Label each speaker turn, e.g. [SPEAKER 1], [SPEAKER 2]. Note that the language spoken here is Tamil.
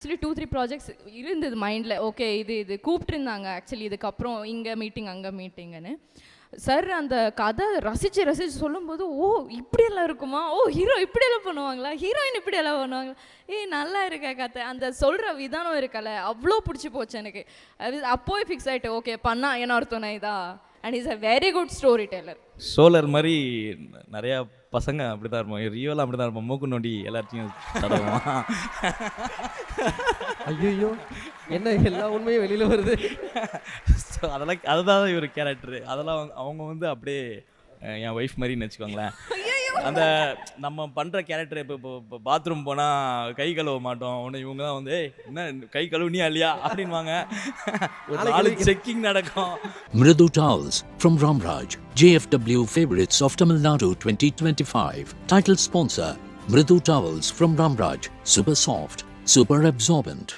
[SPEAKER 1] ஆக்சுவலி 2-3 ப்ராஜெக்ட்ஸ் இருந்தது மைண்டில். ஓகே, இது கூப்பிட்டுருந்தாங்க ஆக்சுவலி இதுக்கப்புறம் இங்கே மீட்டிங் அங்கே மீட்டிங்குன்னு. சார் அந்த கதை ரசித்து சொல்லும்போது, ஓ இப்படியெல்லாம் இருக்குமா, ஓ ஹீரோ இப்படியெல்லாம் பண்ணுவாங்களா, ஹீரோயின் இப்படியெல்லாம் பண்ணுவாங்களா, நல்லா இருக்க கதை, அந்த சொல்கிற விதானம் இருக்கல, அவ்வளோ பிடிச்சி போச்சு எனக்கு. அது அப்போவே ஃபிக்ஸ் ஆகிட்டு, ஓகே பண்ணா என்ன ஒரு துணை தான். And is a very good story teller.
[SPEAKER 2] Solar மாதிரி நிறையா பசங்க அப்படி தான் இருப்போம், ரியலாக அப்படி தான் இருப்போம், மூக்கு நோண்டி எல்லாத்தையும் தடவுவோம்.
[SPEAKER 3] ஐயோ என்ன எல்லா உண்மையும் வெளியில் வருது.
[SPEAKER 2] ஸோ அதுதான் இவர் கேரக்டரு. அதெல்லாம் அவங்க வந்து அப்படியே என் ஒய்ஃப் மாதிரின்னு வச்சுக்கோங்களேன். அந்த நம்ம பண்ணுற கேரக்டர் இப்போ பாத்ரூம் போனால் கை கழுவ மாட்டோம், ஒன்று இவங்க தான் வந்து என்ன கை கழுவுனியா இல்லையா அப்படின்வாங்க. ஒரு நாளைக்கு செக்கிங் நடக்கும்.
[SPEAKER 4] Mridu Towels from Ramraj, JFW Favorites of Tamil Nadu 2025. Title sponsor Mridu Towels from Ramraj, super soft, super absorbent.